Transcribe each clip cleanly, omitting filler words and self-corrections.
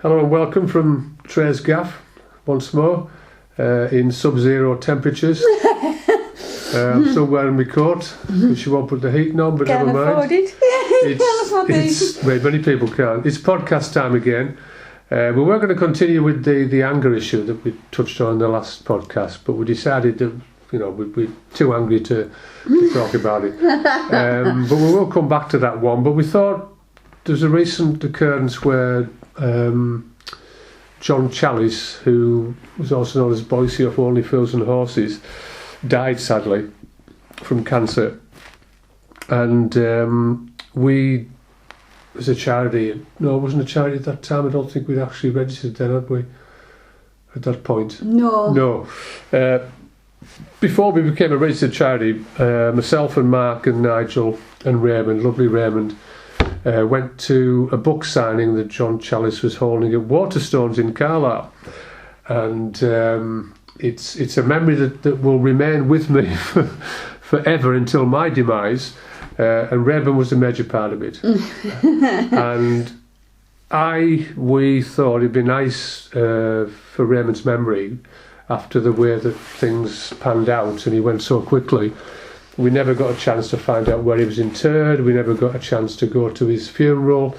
Hello and welcome from Trey's gaff once more in sub-zero temperatures. I'm still wearing my coat because she won't put the heating on, but Can't never mind. afford it. Many people can't. It's podcast time again. We were going to continue with the anger issue that we touched on in the last podcast, but we decided that we're too angry to talk about it. But we will come back to that one. But we thought there's a recent occurrence where John Chalice, who was also known as Boise of Only Fools and Horses, died sadly from cancer. And we, as a charity, no, it wasn't a charity at that time. I don't think we'd actually registered then, had we? At that point? No. Before we became a registered charity, myself and Mark and Nigel and Raymond, lovely Raymond, went to a book signing that John Chalice was holding at Waterstones in Carlisle, and it's a memory that will remain with me forever until my demise, and Raymond was a major part of it. And we thought it'd be nice for Raymond's memory, after the way that things panned out and he went so quickly. We never got a chance to find out where he was interred. We never got a chance to go to his funeral.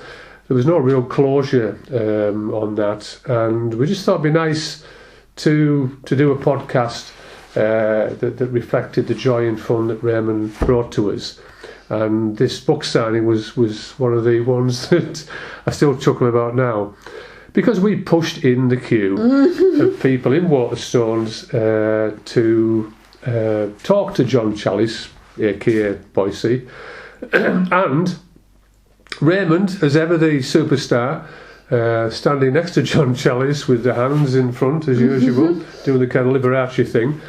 There was no real closure on that, and we just thought it'd be nice to do a podcast that reflected the joy and fun that Raymond brought to us. And this book signing was one of the ones that I still chuckle about now, because we pushed in the queue of people in Waterstones to talk to John Chalice, aka Boise, and Raymond, as ever the superstar, standing next to John Chalice with the hands in front as usual, doing the kind of Liberace thing.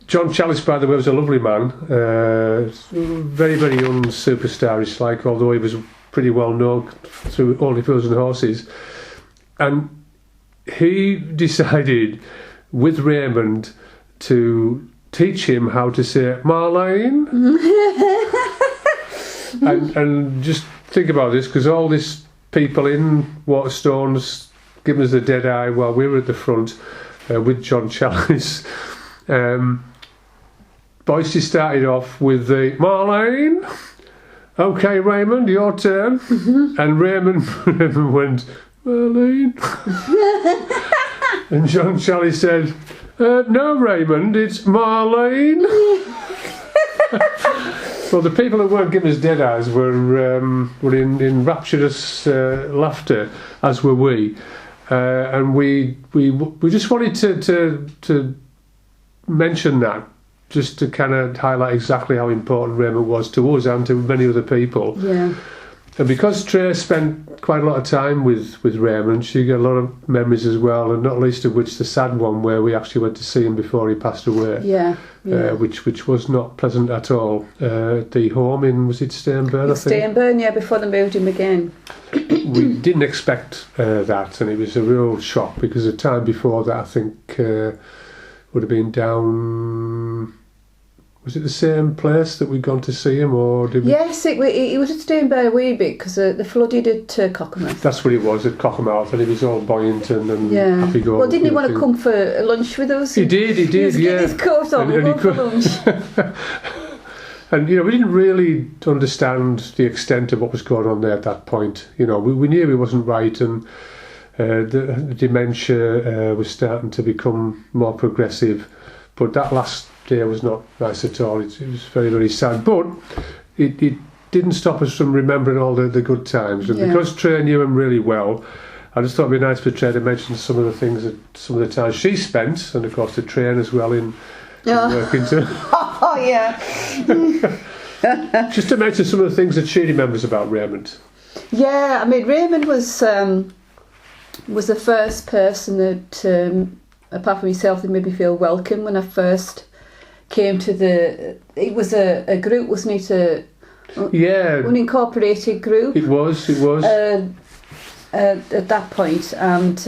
John Chalice, by the way, was a lovely man, very, very un-superstarish like, although he was pretty well known through Only Fools and Horses. And he decided with Raymond to teach him how to say Marlene. and just think about this, because all these people in Waterstones giving us the dead eye while we were at the front with John Chalice. Boise started off with the Marlene. Okay, Raymond, your turn. And Raymond went, Marlene. And John Chalice said, no, Raymond, it's Marlene. Well, the people that weren't giving us dead eyes were in rapturous laughter, as were we. And we just wanted to mention that, just to kind of highlight exactly how important Raymond was to us and to many other people. Yeah. And because Trey spent quite a lot of time with Raymond, she got a lot of memories as well, and not least of which the sad one where we actually went to see him before he passed away. Yeah. Which was not pleasant at all. At the home in, was it Stainburn, I think? Stainburn, yeah, before they moved him again. We didn't expect that, and it was a real shock, because the time before that, I think, would have been down... Was it the same place that we'd gone to see him, or did we? Yes, it was at Stainburn a wee bit, because they flooded at Cockermouth. That's what it was, at Cockermouth, and he was all buoyant and happy going. Well, didn't he want to come for lunch with us? He did, he was yeah. His coat on, and he for lunch. And, we didn't really understand the extent of what was going on there at that point. We knew he wasn't right, and the dementia was starting to become more progressive. But that last day was not nice at all. It was very, very sad. But it didn't stop us from remembering all the good times. And because Trey knew him really well, I just thought it'd be nice for Trey to mention some of the things that some of the time she spent, and of course to train as well in working to. Oh yeah. Just to mention some of the things that she remembers about Raymond. Yeah, I mean, Raymond was the first person that, apart from myself, that made me feel welcome when I first came to it was a group, wasn't it? Unincorporated group. It was. At that point, and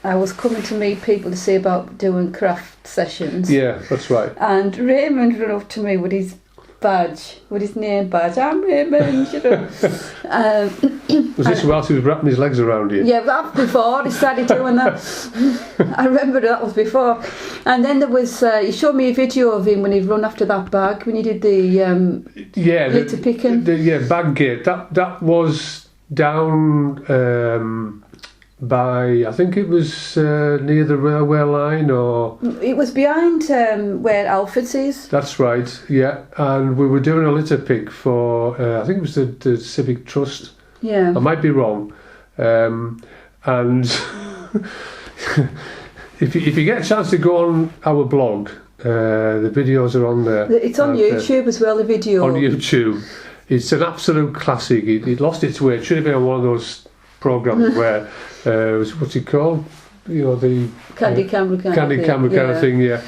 I was coming to meet people to say about doing craft sessions. Yeah, that's right. And Raymond ran up to me with his badge with his name badge. I'm Raymond, you know. Was this whilst he was wrapping his legs around you? Yeah, that was before he started doing that. I remember that was before. And then there was, he showed me a video of him when he'd run after that bag, when he did the litter picking. Bag gate. That was down by, I think it was near the railway line, or... It was behind where Alfred's is. That's right, yeah. And we were doing a litter pick for, I think it was the Civic Trust. Yeah. I might be wrong. And if you get a chance to go on our blog, the videos are on there. It's on YouTube as well, the video. On YouTube. It's an absolute classic. It lost its way. It should have been on one of those programs where what's it called? You know, the Candy camera kind of thing, yeah.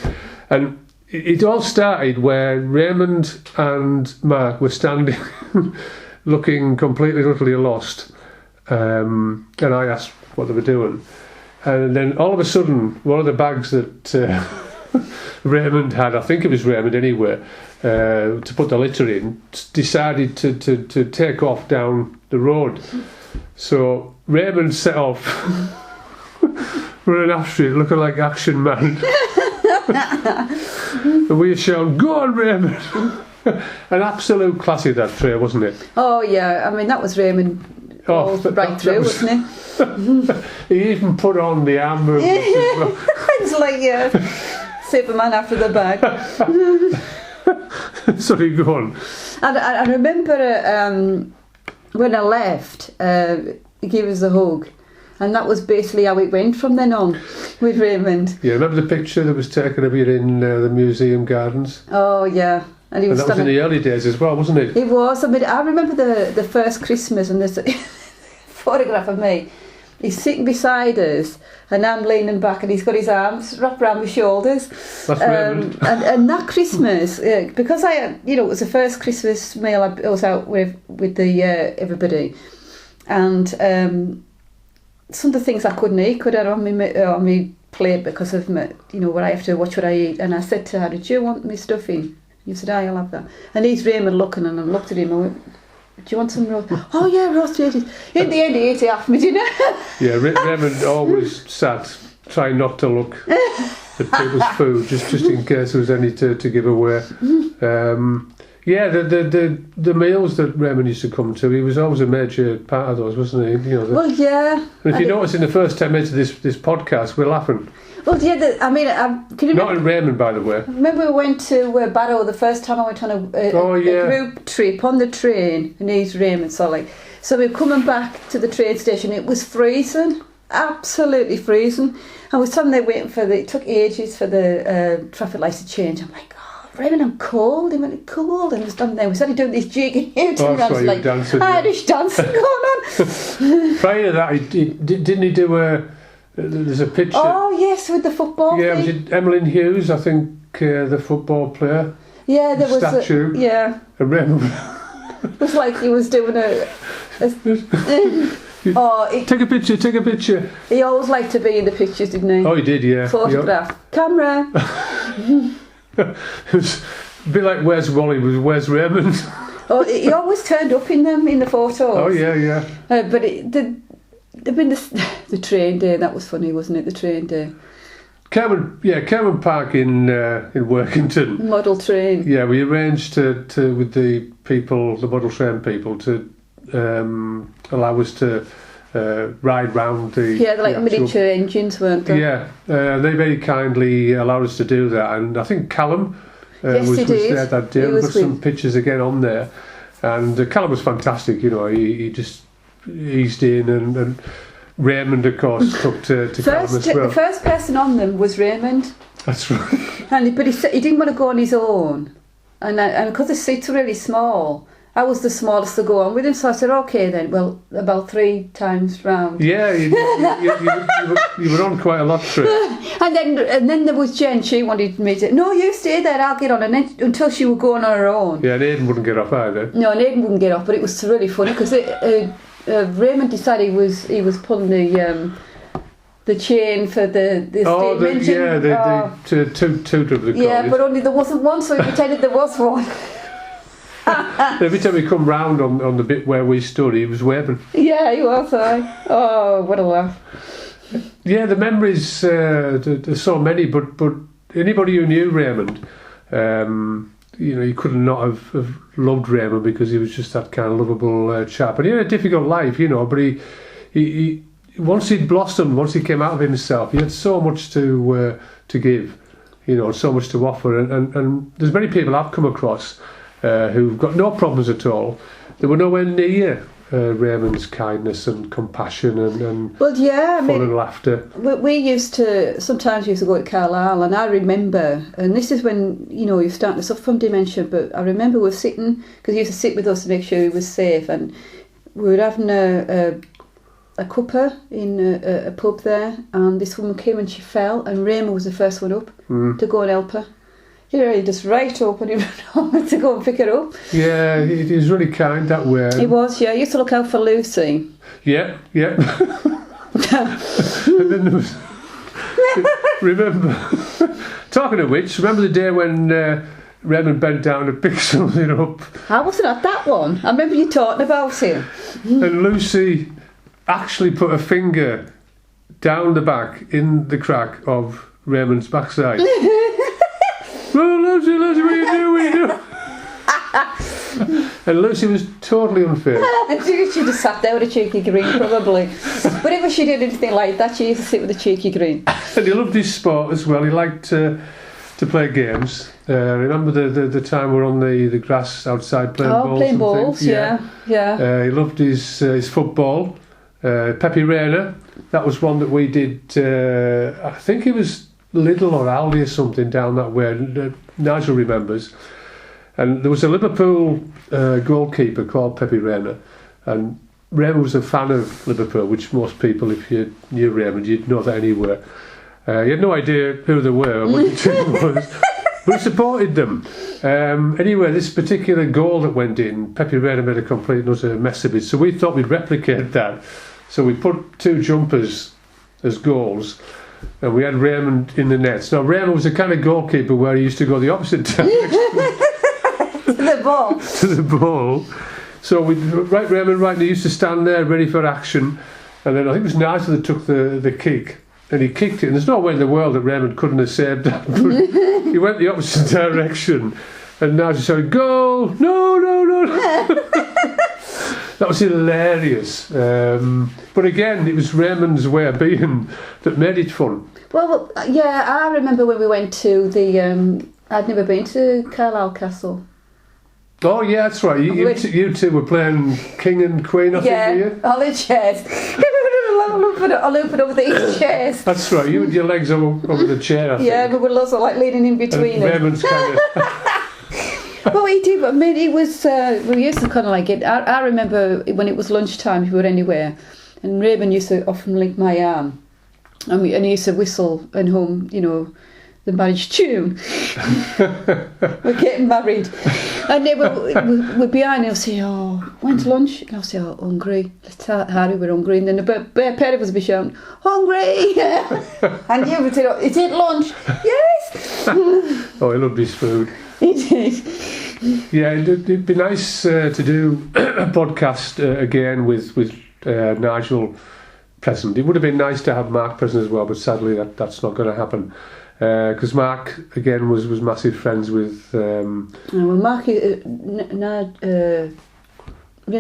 And it all started where Raymond and Mark were standing looking completely utterly lost, and I asked what they were doing, and then all of a sudden one of the bags that Raymond had, I think it was Raymond anyway, to put the litter in, decided to take off down the road. So Raymond set off running after it, looking like Action Man. And we were shouting, "Go on, Raymond!" An absolute classic, that tray, wasn't it? Oh yeah, I mean that was Raymond right through, wasn't it? He even put on the arm movement as well. It's like Superman after the bag. Sorry, go on. And I remember when I left, he gave us a hug, and that was basically how it went from then on with Raymond. Yeah, remember the picture that was taken of you in the museum gardens? Oh yeah. And he was that was in the early days as well, wasn't it? It was. I mean, I remember the first Christmas, and there's a photograph of me. He's sitting beside us, and I'm leaning back, and he's got his arms wrapped around my shoulders. That's Raymond. And that Christmas, because it was the first Christmas meal I was out with the everybody, and some of the things I couldn't eat could I on my plate because of what I have to watch what I eat. And I said to her, "Did you want me stuffing?" He said, "I'll have that." And he's Raymond looking, and I looked at him and went, "Do you want some roast?" "Oh yeah, roast potatoes." In the end, he ate half my dinner. Yeah, Raymond always sat trying not to look at people's food, just in case there was any to give away. The meals that Raymond used to come to, he was always a major part of those, wasn't he? Well, yeah. And if you notice in the first 10 minutes of this podcast, we're laughing. Well, yeah, can you not in Raymond, by the way. Remember we went to Barrow the first time I went on a group trip on the train, and he's Raymond, so we were coming back to the train station. It was freezing, absolutely freezing. I was standing there waiting it took ages for the traffic lights to change. I'm like, "Oh, Raymond, I'm cold." He went, "Cold," and I was standing there. We started doing this jig, and I was like, Irish dancing going on. Prior to that, didn't he do there's a picture. Oh yes, with the football. Yeah, was it Emlyn Hughes? I think the football player. Yeah, there was statue. Yeah. And Raymond. It was like he was doing Take a picture. He always liked to be in the pictures, didn't he? Oh, he did, yeah. Photograph. Camera. It was a bit like Where's Wally was Where's Raymond. Oh, he always turned up in them, in the photos. Oh, yeah. But the train day, that was funny, wasn't it? The train day. Cameron Park in Workington. Model train. Yeah, we arranged with the model train people to allow us to ride round the... Yeah, they're like miniature engines, weren't they? Yeah, they very kindly allowed us to do that, and I think Callum was there that day. We've got some pictures again on there, and Callum was fantastic. He just eased in, and Raymond, of course, took to Callum as well. The first person on them was Raymond. That's right. But he didn't want to go on his own, and because the seats were really small, I was the smallest to go on with him, so I said, "Okay then." Well, about 3 times round. Yeah, you were on quite a lot, Trish. And then there was Jen. She wanted me to. "No, you stay there. I'll get on." And then until she would go on her own. Yeah, and Aidan wouldn't get off either. No, and Aidan wouldn't get off. But it was really funny because Raymond decided he was pulling the chain for the steam engine. To toot of the car. Yeah, but only there wasn't one, so he pretended there was one. Every time he come round on the bit where we stood, he was waving. Yeah, he was. Oh, what a laugh. Yeah, the memories, there's so many, but anybody who knew Raymond, you could not have loved Raymond because he was just that kind of lovable chap. And he had a difficult life, but he once he'd blossomed, once he came out of himself, he had so much to give, so much to offer. And there's many people I've come across who've got no problems at all. They were nowhere near Raymond's kindness and compassion and fun and laughter. We sometimes used to go to Carlisle, and I remember, and this is when, you're starting to suffer from dementia, but I remember we were sitting, because he used to sit with us to make sure he was safe, and we were having a cuppa in a pub there, and this woman came and she fell, and Raymond was the first one up to go and help her. He just right up and he ran over to go and pick her up. Yeah, he was really kind that way. He was, yeah. He used to look out for Lucy. Yeah. And then there was... remember, talking of which, remember the day when Raymond bent down to pick something up? I wasn't at that one. I remember you talking about him. And Lucy actually put a finger down the back in the crack of Raymond's backside. Oh, Lucy, what are you doing? And Lucy was totally unfair. She just sat there with a cheeky grin, probably. Whenever she did anything like that, she used to sit with a cheeky grin. And he loved his sport as well. He liked to play games. Remember the time we were on the grass outside playing balls? Playing balls, yeah. He loved his football. Pepe Reina, that was one that we did, I think it was Lidl or Aldi or something down that way. Nigel remembers. And there was a Liverpool goalkeeper called Pepe Reina, and Raymond was a fan of Liverpool, which most people, if you knew Raymond, you'd know that anywhere. He had no idea who they were or what the team was, but he supported them. Anyway, this particular goal that went in, Pepe Reina made a complete and utter mess of it, so we thought we'd replicate that. So we put two jumpers as goals, and we had Raymond in the nets. Now, Raymond was the kind of goalkeeper where he used to go the opposite direction. To the ball. To the ball. So Raymond, right, he used to stand there ready for action. And then I think it was Nigel that took the kick. And he kicked it. And there's no way in the world that Raymond couldn't have saved that. But he went the opposite direction. And Nigel said, "Goal! No." That was hilarious. But again, it was Raymond's way of being that made it fun. Well, yeah, I remember when we went to the... I'd never been to Carlisle Castle. Oh, yeah, that's right. You two were playing King and Queen, I think, were you? Yeah, on the chairs. I'll open over the chairs. That's right, you had your legs over the chair, I think. Yeah, but we're also like leaning in between them. Raymond's kind of... Well, he did. I mean, it was. We used to kind of like it. I remember when it was lunchtime, if we were anywhere, and Raymond used to often link my arm, and he used to whistle and hum, the marriage tune. We're getting married, and they we're behind. He'll say, "Oh, when's lunch?" And I'll say, "Oh, hungry. Let's tell Harry we're hungry." And then the pair of us will be shouting, "Hungry!" And he would say, "Oh, is it lunch?" Yes. Oh, he loved his food. He did. Yeah, it'd be nice to do a podcast again with Nigel present. It would have been nice to have Mark present as well, but sadly that's not going to happen. Because Mark, again, was massive friends with... well, Mark... William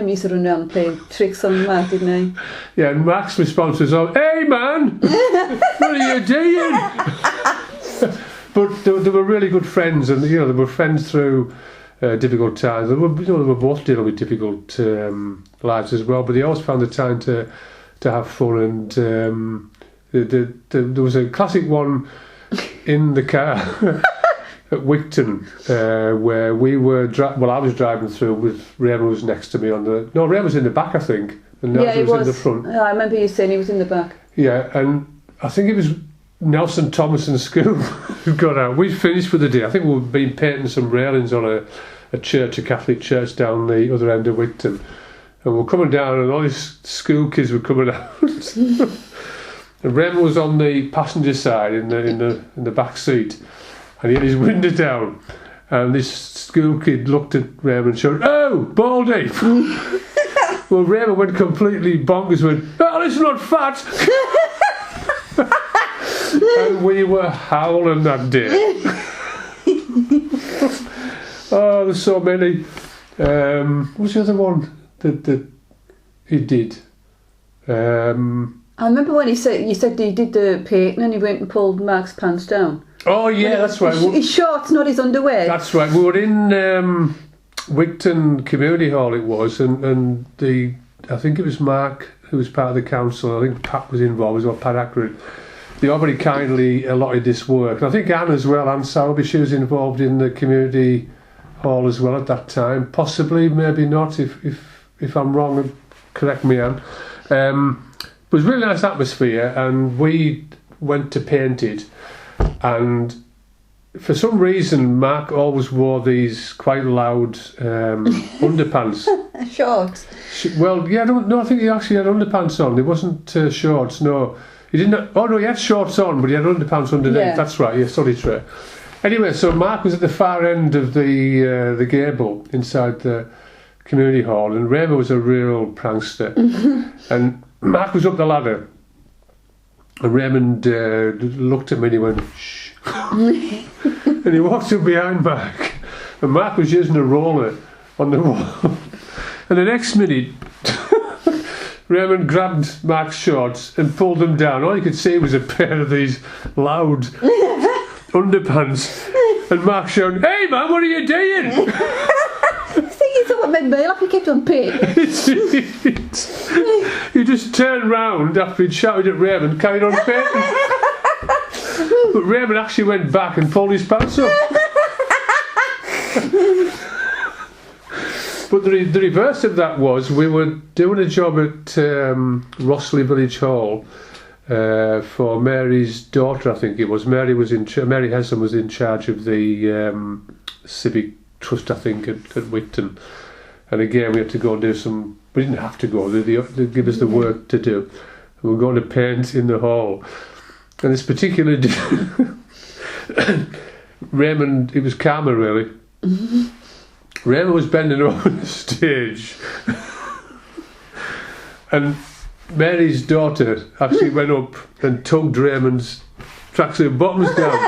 used to run around playing tricks on Mark, didn't he? Yeah, and Mark's response was, "Hey, man! What are you doing?" But they were really good friends, and they were friends through difficult times. They were both dealing with difficult lives as well, but they always found the time to have fun. And there was a classic one in the car at Wigton where we were. I was driving through with Raymond was next to me Raymond was in the back, I think, and Nigel was in the front. I remember you saying he was in the back. Yeah, and I think it was Nelson Thomas and school who got out. We finished for the day. I think we'd been painting some railings on a Catholic church down the other end of Wigton, and we're coming down, and all these school kids were coming out. And Raymond was on the passenger side in the back seat, and he had his window down, And this school kid looked at Raymond and shouted, "Oh, Baldy!" Well, Raymond went completely bonkers, went, "Oh, it's not fat!" And we were howling that day. Oh, there's so many. What's the other one that he did? I remember when you said he did the painting and he went and pulled Mark's pants down. Oh yeah, that's right. His shorts, not his underwear. That's right. We were in Wigton Community Hall. It was, and I think it was Mark who was part of the council. I think Pat was involved as well. Pat Ackred. They all very kindly allotted this work, and I think Anne as well. Anne Sowerby, she was involved in the community hall as well at that time. Possibly, maybe not. If I'm wrong, correct me, Anne. It was a really nice atmosphere, and we went to paint it. And for some reason, Mark always wore these quite loud underpants. Shorts. Well, yeah, I think he actually had underpants on. It wasn't shorts, no. He didn't. Oh no, he had shorts on, but he had underpants underneath. Yeah. That's right. Yeah, sorry, Trey. Anyway, so Mark was at the far end of the gable inside the community hall, and Raymond was a real prankster. And Mark was up the ladder, and Raymond looked at me and he went, "Shh." And he walked up behind Mark, and Mark was using a roller on the wall. And the next minute, Raymond grabbed Mark's shorts and pulled them down. All you could see was a pair of these loud underpants. And Mark shouted, "Hey man, what are you doing?" I think he thought it made me laugh. He kept on painting. He just turned round after he'd shouted at Raymond and carried on painting. But Raymond actually went back and pulled his pants up. But the reverse of that was we were doing a job at Rossley Village Hall for Mary's daughter, I think it was. Mary Hesson was in charge of the civic trust, I think, at Wigton. And again, we had to go and do some. We didn't have to go. They give us the work to do. And we were going to paint in the hall. And this particular day, Raymond, it was calmer really. Raymond was bending over the stage, and Mary's daughter actually went up and tugged Raymond's tracksuit bottoms down,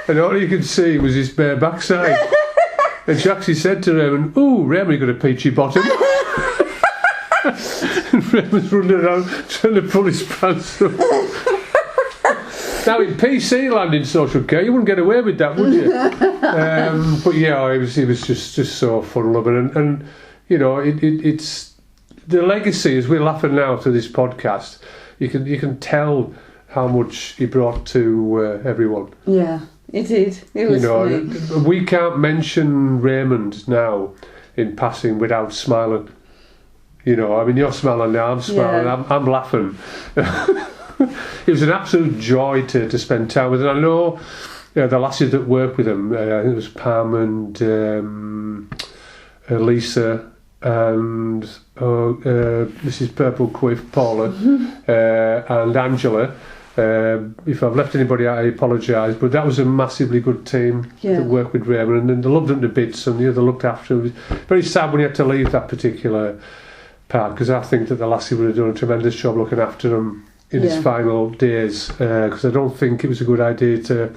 and all you could see was his bare backside. And she actually said to Raymond, "Ooh, Raymond, you got a peachy bottom." And Raymond's running around trying to pull his pants up. Now in PC land in social care, you wouldn't get away with that, would you? But yeah, it was just so fun loving, and you know, it's the legacy. As we're laughing now to this podcast, you can tell how much he brought to everyone. Yeah, it did. It was funny. We can't mention Raymond now in passing without smiling. You know, I mean, you're smiling now, I'm smiling, yeah. I'm laughing. It was an absolute joy to spend time with him. I know the lasses that work with him, I think it was Pam and Lisa and Mrs. Purple Quiff, Paula, and Angela. If I've left anybody out, I apologise, but that was a massively good team that worked with Raymond, and they loved him to bits, and they looked after him. It was very sad when he had to leave that particular part, because I think that the lassie would have done a tremendous job looking after him in his final days, because I don't think it was a good idea to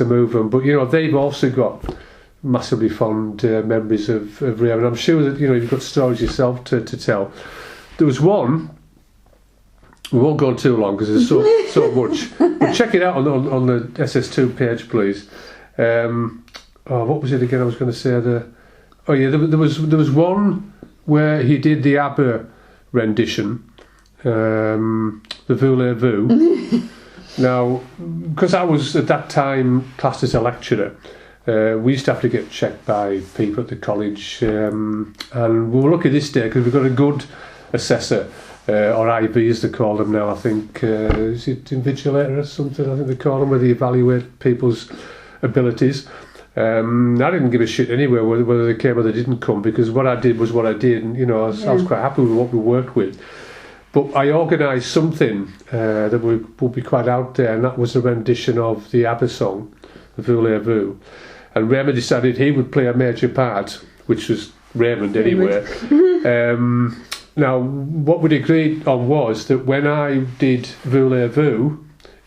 move him. But you know, they've also got massively fond memories of Raymond. I'm sure that you've got stories yourself to tell. There was one. We won't go on too long because there's so much. But check it out on the SS2 page, please. What was it again? I was going to say there was one where he did the ABBA rendition. The Voulez-Vous. Now, because I was at that time classed as a lecturer, we used to have to get checked by people at the college, and we were lucky this day because we've got a good assessor, or IB as they call them now, I think. Is it invigilator or something? I think they call them, where they evaluate people's abilities. I didn't give a shit anyway whether they came or they didn't come, because what I did was what I did, and I was quite happy with what we worked with. But I organised something that would be quite out there, and that was a rendition of the ABBA song, the Voulez-Vous. and Raymond decided he would play a major part, which was Raymond anyway. Now, what we'd agreed on was that when I did Voulez-Vous,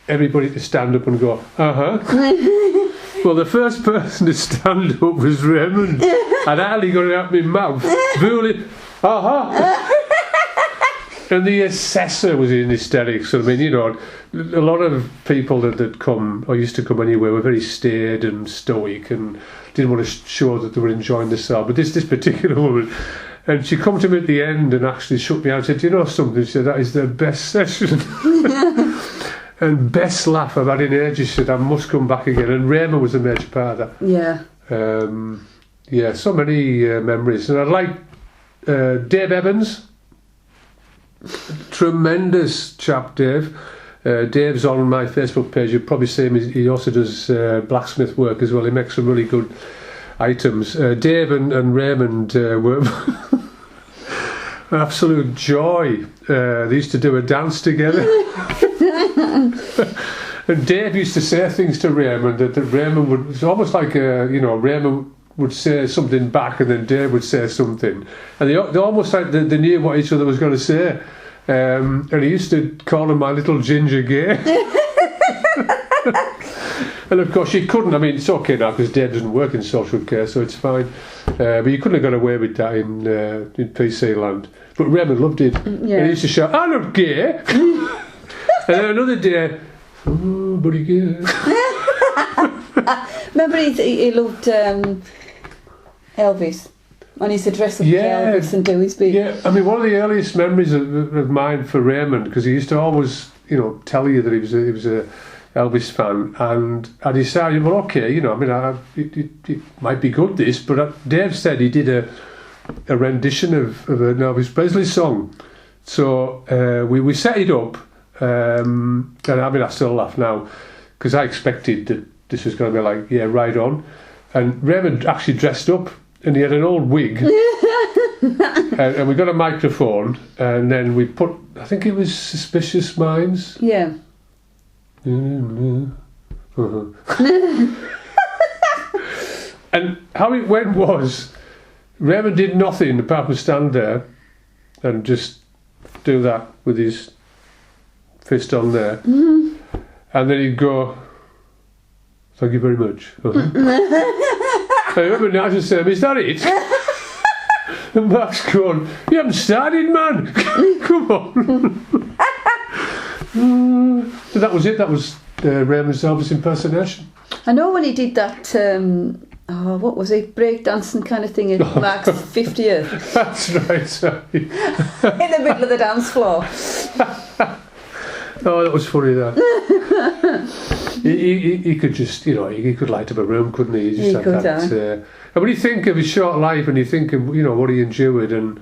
everybody to stand up and go, Well, the first person to stand up was Raymond, and I only got it out of my mouth. And the assessor was in hysterics. So, I mean, a lot of people that come, or used to come anyway, were very staid and stoic and didn't want to show that they were enjoying the song. But this particular woman, and she come to me at the end and actually shook me out and said, "Do you know something?" She said, "That is the best session." And best laugh I've had in ages. She said, "I must come back again." And Raymond was a major part of that. Yeah. So many memories. And I like Dave Evans. Tremendous chap, Dave. Dave's on my Facebook page. You'll probably see him. He also does blacksmith work as well. He makes some really good items. Dave and Raymond were absolute joy. They used to do a dance together. And Dave used to say things to Raymond that Raymond would. It's almost like Raymond would say something back, and then Dave would say something, and they almost like they knew what each other was going to say. And he used to call him my little ginger gay. And of course you couldn't. I mean, it's okay now because Dave doesn't work in social care, so it's fine. But you couldn't have got away with that in PC land. But Raymond loved it. Yeah. And he used to shout, "I'm not gay." And then another day, "Oh, buddy gay." Remember he loved Elvis, and he used to dress up like Elvis and do his bit. Yeah, I mean, one of the earliest memories of mine for Raymond, because he used to always, tell you that he was a Elvis fan, and I decided, well, okay, it might be good this, but Dave said he did a rendition of an Elvis Presley song, so we set it up, and I mean, I still laugh now, because I expected that this was going to be like, yeah, right on, and Raymond actually dressed up, and he had an old wig, and we got a microphone, and then we put, I think it was Suspicious Minds. Yeah. And how it went was, Raymond did nothing apart from stand there and just do that with his fist on there, and then he'd go, "Thank you very much." I remember now just saying, "Is that it?" And Mark's going, "You haven't started, man. Come on." So that was it. That was Raymond's Elvis impersonation. I know when he did that, what was it, breakdancing kind of thing at Mark's 50th. That's right, sorry. In the middle of the dance floor. Oh, that was funny, that. he could just, he could light up a room, couldn't he? He just had that. And when you think of his short life and you think of, what he endured and,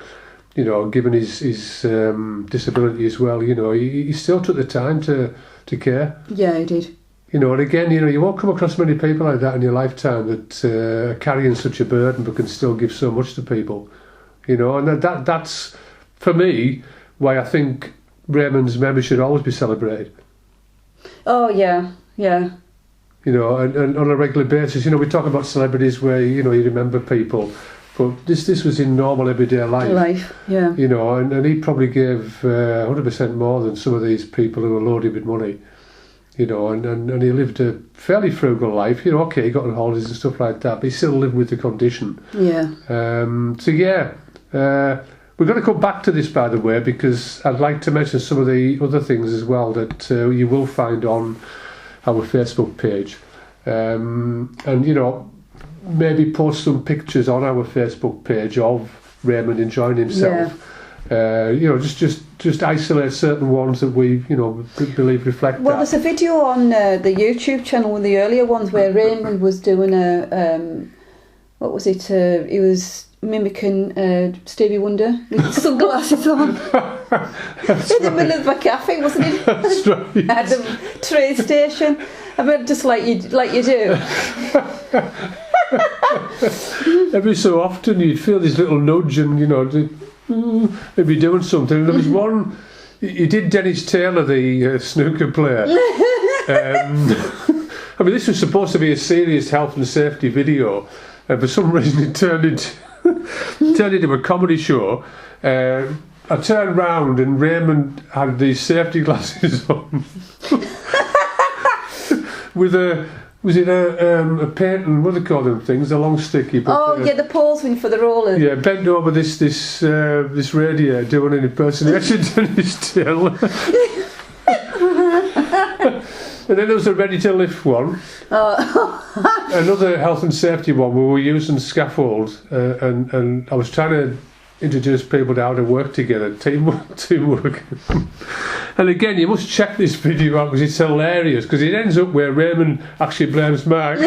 given his disability as well, he still took the time to care. Yeah, he did. And again, you won't come across many people like that in your lifetime that are carrying such a burden but can still give so much to people. And that's, for me, why I think Raymond's memory should always be celebrated. Oh, yeah. And on a regular basis, we talk about celebrities where, you remember people. But this was in normal everyday life. Yeah. And he probably gave 100% more than some of these people who were loaded with money. And he lived a fairly frugal life. Okay, he got on holidays and stuff like that, but he still lived with the condition. Yeah. We're going to come back to this, by the way, because I'd like to mention some of the other things as well that you will find on our Facebook page. Maybe post some pictures on our Facebook page of Raymond enjoying himself. Yeah. Just isolate certain ones that we, believe reflect that. Well, there's a video on the YouTube channel, one of the earlier ones, where Raymond was doing what was it? He was mimicking Stevie Wonder with sunglasses on. In the middle of the cafe, wasn't it? That's right. At the train station. I mean, just like you do. Every so often you'd feel this little nudge and, they'd be doing something. And there was one, he did Dennis Taylor, the snooker player. I mean, this was supposed to be a serious health and safety video, and for some reason it turned into a comedy show. I turned round and Raymond had these safety glasses on with a painting, what do they call them things? A long sticky. But, the poles for the roller. Yeah, bent over this radiator doing an impersonation on his tail. And then there was a ready to lift one. Another health and safety one where we were using scaffold, and I was trying to introduce people to how to work together, teamwork. And again, you must check this video out because it's hilarious, because it ends up where Raymond actually blames Mark.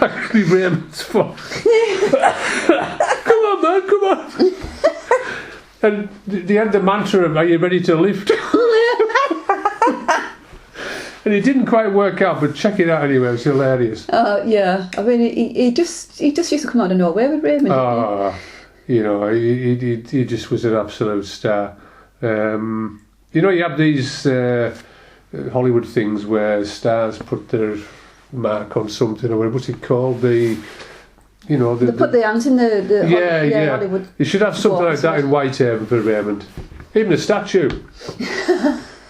Actually Raymond's fault. Come on, man, come on. And they had the mantra of, are you ready to lift? And it didn't quite work out, but check it out anyway, it's hilarious. Yeah, I mean, he just used to come out of nowhere with Raymond. You know, he just was an absolute star. You know, you have these Hollywood things where stars put their mark on something, or what's it called? They put the ant in the Hollywood. You should have something like that in Whitehaven for Raymond. Even a statue.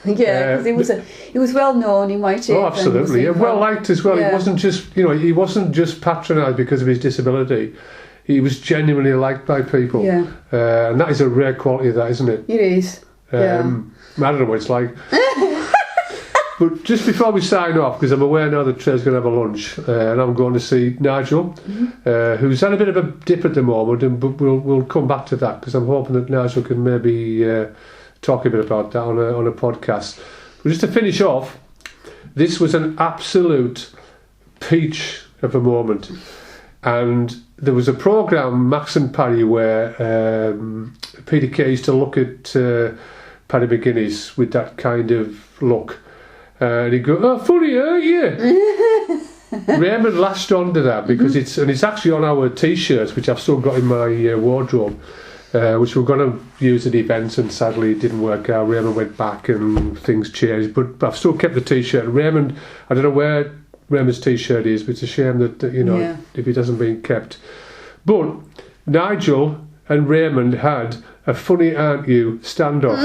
Yeah, because he was well known in Whitehaven. Oh, absolutely. Yeah, well liked as well. Yeah. He wasn't just patronised because of his disability. He was genuinely liked by people. Yeah. And that is a rare quality of that, isn't it? It is. I don't know what it's like. But just before we sign off, because I'm aware now that Trey's going to have a lunch, and I'm going to see Nigel, who's had a bit of a dip at the moment, but we'll come back to that, because I'm hoping that Nigel can maybe talk a bit about that on a podcast. But just to finish off, this was an absolute peach of a moment. And there was a programme, Max and Paddy, where Peter Kay used to look at Paddy McGuinness with that kind of look. And he'd go, oh, funny, aren't you? Raymond latched onto that because it's actually on our T-shirts, which I've still got in my wardrobe, which we're going to use at events, and sadly it didn't work out. Raymond went back and things changed, but I've still kept the T-shirt. And Raymond, I don't know where Raymond's T-shirt is, but it's a shame that if it hasn't been kept. But Nigel and Raymond had a funny aren't you standoff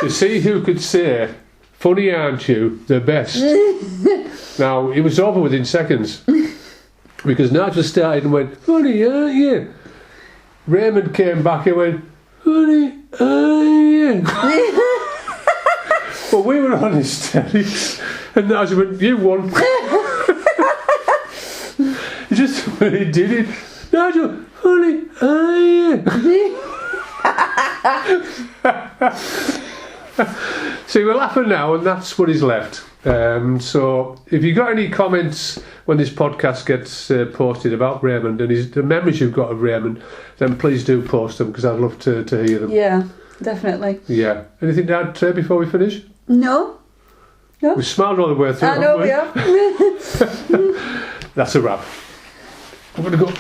to see who could say funny aren't you the best. Now it was over within seconds because Nigel started and went funny aren't you. Raymond came back and went funny aren't you. Well, we were on hysterics, and Nigel went, you won. Just when he did it, Nigel, funny, So we're laughing now, and that's what is left. So if you've got any comments when this podcast gets posted about Raymond and the memories you've got of Raymond, then please do post them, because I'd love to hear them. Yeah, definitely. Yeah. Anything to add, Trey, before we finish? No. We smiled all the way through. I know we have. That's a wrap. I'm going to go.